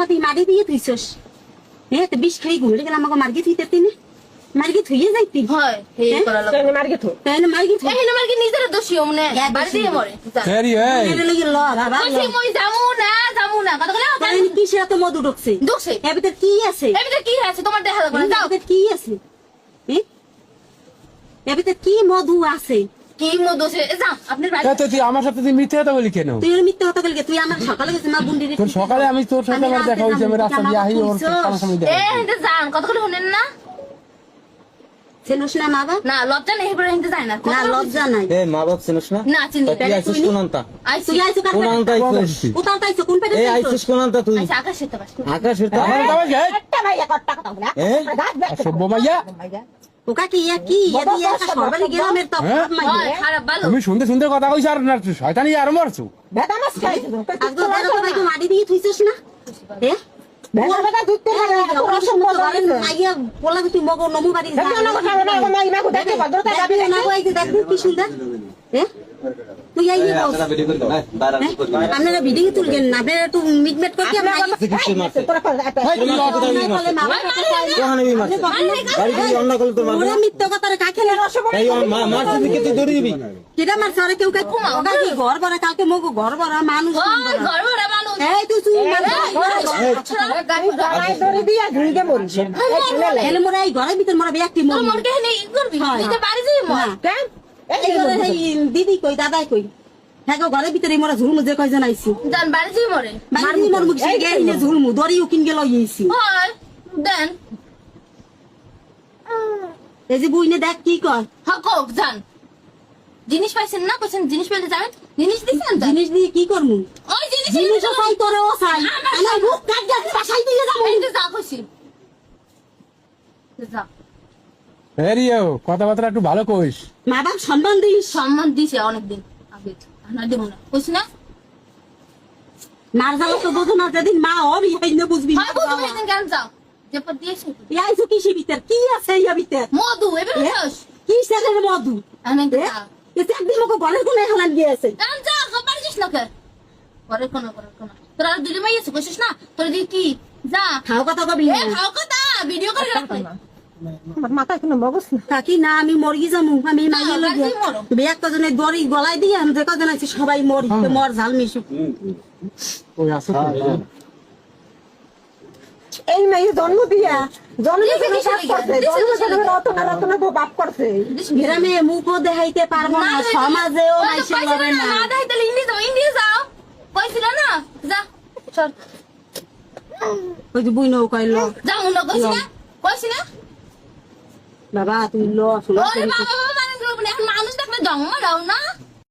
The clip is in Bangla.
না তুই মাটি দিয়ে তুইছস হ্যাঁ তো বিষ খাই ঘুরে গেলাম আমাকে মার্গি থুইতে তিনি মার্গি থুইয়ে যাইতি হয় হে করা লাগবে তাই মার্গি থু এই মার্গি নিজের দোষী মনে বাড়ি দিয়ে মরে ফেরি এই এর লাগি ল বাবা কইছি মই যামু না কথা বলে তাই কি সে এত মধু ঢুকছে ঢুকছে এর ভিতর কি আছে এর ভিতরে কি আছে তোমার দেখা লাগবে না যাও এর ভিতর কি আছে এর ভিতর কি মধু আছে কি মধু আছে যাও আপনার বাড়ি তো তুই আমার সাথে তুই মিথ্যে কথা বলি কেন তুই এর মিথ্যে কথা বললি তুই আমার সকালে গেছিস মা বুন্ডি রে তোর সকালে আমি তোর সাথে আমার দেখা হইছে আমি রাস্তা দিয়ে আহি ওর সামনে দেখা এটা যান কথা বলে শুনেন না চেনস না মা বাবা না লজ্জা নেই এবারে হিন্দে যায় না না লজ্জা নাই এ মা বাপ চিনিস না না চিনি তুই আইছিস কোন আনতা আইছি তুই আইছো কার কোন আনতা আইছিস উতাল তাইছো কোন পেটে এ আইছিস কোন আনতা তুই আইছি আকাশের তো বাস আকাশের তো আমার দাও যাই একটা ভাইয়া কত টাকা দাও না এ সভ্য ভাইয়া ওকা কি কি এদি একটা সরবারি গ্রামের তো হ্যাঁ? মাই হয় খারাপ ভালো তুমি শুনতে শুনতে কথা কইছ আর না শয়তানি আর মারছো বেটা মাছ খাইছো একদম বেরো তো ভাই মাটি দিয়ে থুইছস না হ্যাঁ বেটা বেটা দুধতে লাগে রসম বলেন আইয়া বলা তুই মগো নমু বাড়ি যা না কথা না মাই না কথা ভদ্রতা যাবে না কই দেখবি কি সুন্দর হ্যাঁ তুই আইয়ে বস আপনারা ভিডিও তুলবেন না আপনারা একটু মিটমেট করতে আমরা তোরা কোহানে বি মারছে বাড়ি দিয়ে অন্য কল তোর ওরা মিথ্যা কথা রে কাকে না এই মা মারছে দিকে তুই দৌড়ি দিবি কিরা মার সরে কেউ কাকে ওটা কি ঘর ভরা কালকে মগো ঘর ভরা মানুষ ওই ঘর ভরা মানুষ এই তুই তুই গাই ধরে দিয়া ধুইতে মরিস এলে মোরা এই ঘরের ভিতর মোরা ব্যক্তি তোর মর মন কে নেই করবি নিজে বাড়ি যাই মর কেন এই ঘরে এই দিদি কই দাদাই কই হ্যাঁ গো ঘরের ভিতরে মোরা ঝুলমু যে কয়জন আইছি জান বাড়ি যাই মরে মারি মোর মুখ সিগে হিনে ঝুলমু দড়ি উকিন গেল ইয়েছি হয় দেন এই যে বুইনে দেখ কি কর হকক জান জিনিস পাইছেন না কইছেন জিনিস পেলে যাবেন জিনিস দিছেন জান জিনিস দিয়ে কি করমু ওই জিনিস জিনিসও চাই তোরেও চাই আমার বুক কাট যাচ্ছে বাসাই দিয়ে যাবো এই যে যা কইছি যা ফেরিও কথাবার্তা একটু ভালো কইস মা বাপ সম্মান দিস সম্মান দিছে অনেকদিন আগে না দেব না কইছি না মার যাবো তো বোঝো না যেদিন মা হবি হাইনে বুঝবি হয় বুঝবো এদিন কেন যাও যে পর দিয়েছি ইয়াইছো কিসি ভিতর কি আছে ইয়া ভিতর মধু এবার খাস কি সেনের মধু অনেক এতে একদিন মোকে গলের কোনে হালান গিয়েছে জান যা খবর দিস না কে পরে কোন তোর আর দুই মাই আছে কইছিস না তোর দি কি যা খাও কথা কবি এ খাও কথা ভিডিও করে রাখলে আমার মাথায় কোনো মগজ না কাকি না আমি মরগি যামু আমি মাইয়া লই বাড়ি মরো। বিয়াক কজনে দড়ি গলায় দিয়ে আমি যে কজন আছি সবাই মরি মর ঝাল মিশু ওই আসো এই মেয়ে জন্ম দিয়া জন্ম করছে জন্ম রতনা রতনা বাপ করছে গ্রামে মুখও দেখাইতে পারবো না সমাজেও মাইসে লড়ে না না দেই তাহলে ইন্ডিয়া যাও কইছিল না যা চল ওই যে বুইনো কইলো যাও না কইছি না বাবা তুমি লো শুনো ওরে বাবা বাবা মানে এখন মানুষ দেখলে জন্ম দাও না